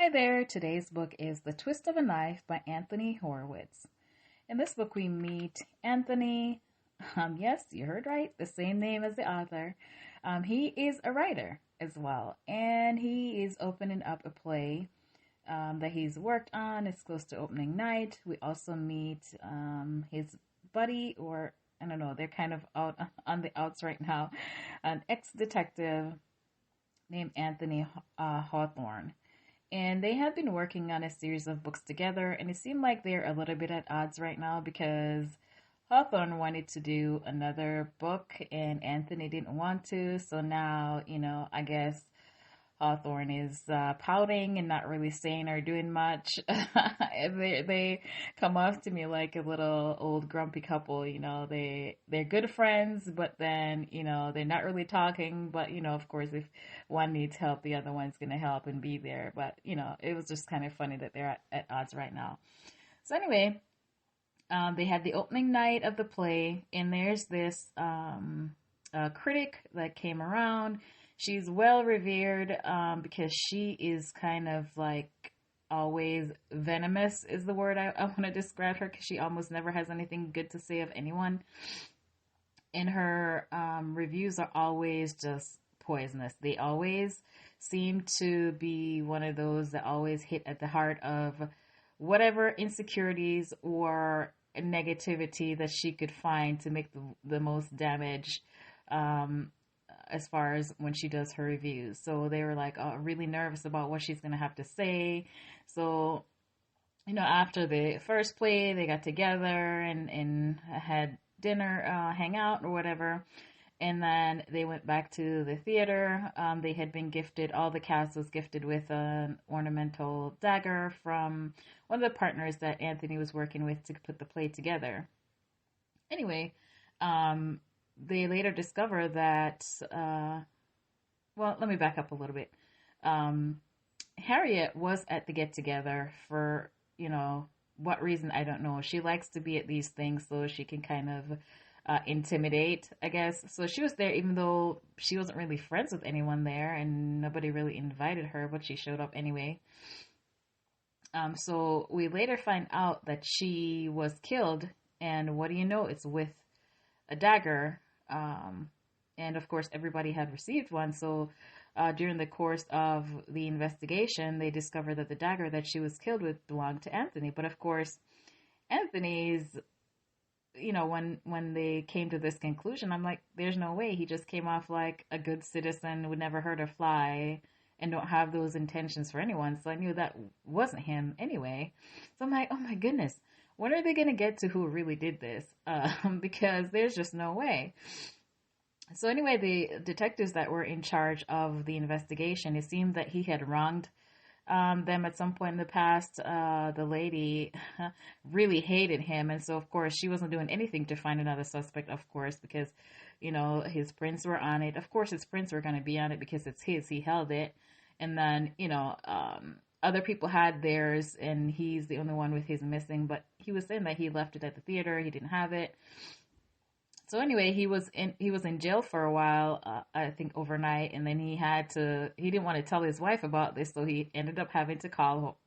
Hi there, today's book is The Twist of a Knife by Anthony Horowitz. In this book, we meet Anthony. Yes, you heard right, the same name as the author. He is a writer as well, and he is opening up a play that he's worked on. It's close to opening night. We also meet his buddy, or I don't know, they're kind of out on the outs right now, an ex-detective named Anthony Hawthorne. And they have been working on a series of books together, and it seemed like they're a little bit at odds right now because Hawthorne wanted to do another book and Anthony didn't want to. So now, I guess Hawthorne is pouting and not really saying or doing much. They come off to me like a little old grumpy couple. They're good friends, but then they're not really talking. But of course, if one needs help, the other one's gonna help and be there. But it was just kind of funny that they're at odds right now. So anyway, they had the opening night of the play, and there's this critic that came around. She's well revered because she is kind of like always venomous is the word I want to describe her, because she almost never has anything good to say of anyone. And her reviews are always just poisonous. They always seem to be one of those that always hit at the heart of whatever insecurities or negativity that she could find to make the most damage. As far as when she does her reviews. So they were like really nervous about what she's going to have to say. So, after the first play, they got together and had dinner, hang out or whatever. And then they went back to the theater. They had been gifted, all the cast was gifted with an ornamental dagger from one of the partners that Anthony was working with to put the play together. Anyway, they later discover that, let me back up a little bit. Harriet was at the get-together for, what reason, I don't know. She likes to be at these things so she can kind of intimidate, I guess. So she was there even though she wasn't really friends with anyone there and nobody really invited her, but she showed up anyway. So we later find out that she was killed, and what do you know? It's with a dagger. And of course, everybody had received one. So during the course of the investigation, they discovered that the dagger that she was killed with belonged to Anthony. But of course, Anthony's, when they came to this conclusion, I'm like, there's no way. He just came off like a good citizen, would never hurt a fly, and don't have those intentions for anyone. So I knew that wasn't him anyway. So I'm like, oh my goodness. When are they going to get to who really did this? Because there's just no way. So anyway, the detectives that were in charge of the investigation, it seemed that he had wronged them at some point in the past. The lady really hated him. And so, of course, she wasn't doing anything to find another suspect, of course, because, his prints were on it. Of course, his prints were going to be on it because it's his. He held it. And then, other people had theirs, and he's the only one with his missing. But he was saying that he left it at the theater. He didn't have it. So anyway, he was in jail for a while, I think overnight, and then he didn't want to tell his wife about this, so he ended up having to call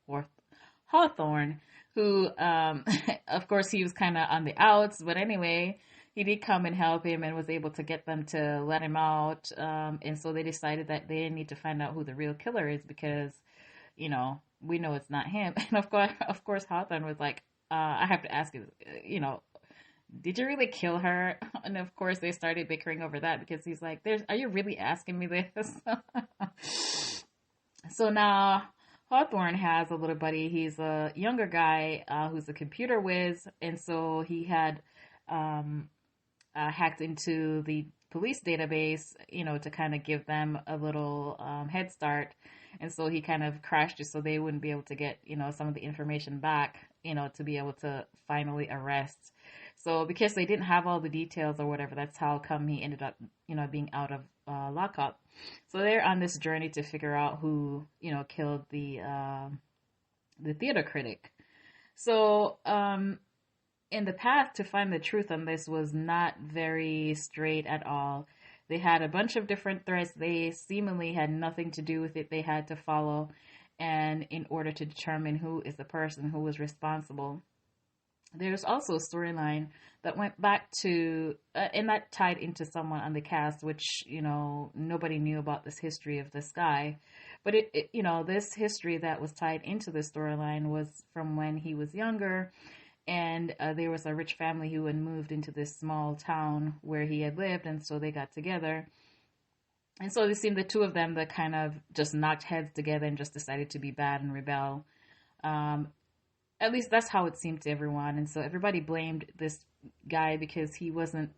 Hawthorne, who, of course, he was kind of on the outs. But anyway, he did come and help him and was able to get them to let him out. And so they decided that they need to find out who the real killer is because, we know it's not him. And of course, Hawthorne was like, I have to ask you, did you really kill her? And of course, they started bickering over that because he's like, are you really asking me this? So now Hawthorne has a little buddy. He's a younger guy who's a computer whiz. And so he had hacked into the police database, to kind of give them a little head start. And so he kind of crashed it so they wouldn't be able to get, some of the information back, to be able to finally arrest. So because they didn't have all the details or whatever, that's how come he ended up, being out of lockup. So they're on this journey to figure out who, killed the theater critic. So in the path to find the truth on this was not very straight at all. They had a bunch of different threads. They seemingly had nothing to do with it. They had to follow. and in order to determine who is the person who was responsible. There's also a storyline that went back to, and that tied into someone on the cast, which, nobody knew about this history of this guy. But this history that was tied into the storyline was from when he was younger. And there was a rich family who had moved into this small town where he had lived. And so they got together. And so it seemed the two of them that kind of just knocked heads together and just decided to be bad and rebel. At least that's how it seemed to everyone. And so everybody blamed this guy because he wasn't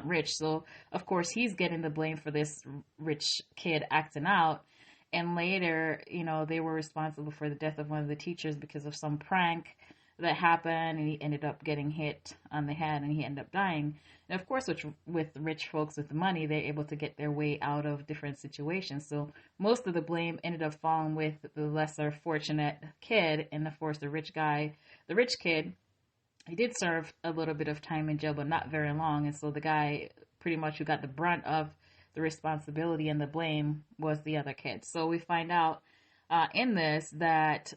rich. So of course he's getting the blame for this rich kid acting out. And later, they were responsible for the death of one of the teachers because of some prank that happened, and he ended up getting hit on the head and he ended up dying. And of course, with rich folks with the money, they're able to get their way out of different situations. So most of the blame ended up falling with the lesser fortunate kid. And of course, the rich kid, he did serve a little bit of time in jail, but not very long. And so the guy pretty much who got the brunt of the responsibility and the blame was the other kid. So we find out in this that,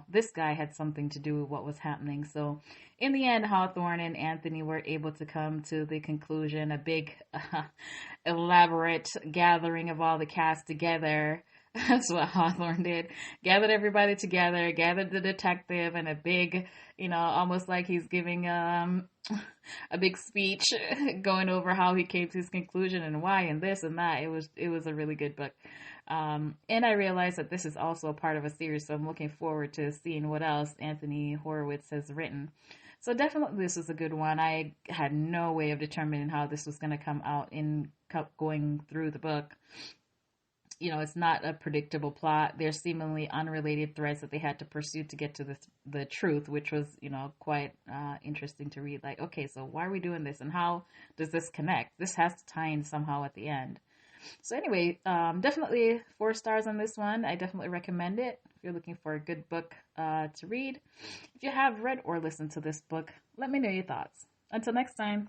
this guy had something to do with what was happening. So in the end, Hawthorne and Anthony were able to come to the conclusion, a big, elaborate gathering of all the cast together. That's what Hawthorne did. Gathered everybody together, gathered the detective, and a big, almost like he's giving a big speech going over how he came to his conclusion and why and this and that. It was a really good book. And I realized that this is also a part of a series, so I'm looking forward to seeing what else Anthony Horowitz has written. So definitely this was a good one. I had no way of determining how this was going to come out in going through the book. It's not a predictable plot. There's seemingly unrelated threads that they had to pursue to get to the truth, which was, quite interesting to read. Like, okay, so why are we doing this? And how does this connect? This has to tie in somehow at the end. So anyway, definitely 4 stars on this one. I definitely recommend it if you're looking for a good book to read. If you have read or listened to this book, let me know your thoughts. Until next time.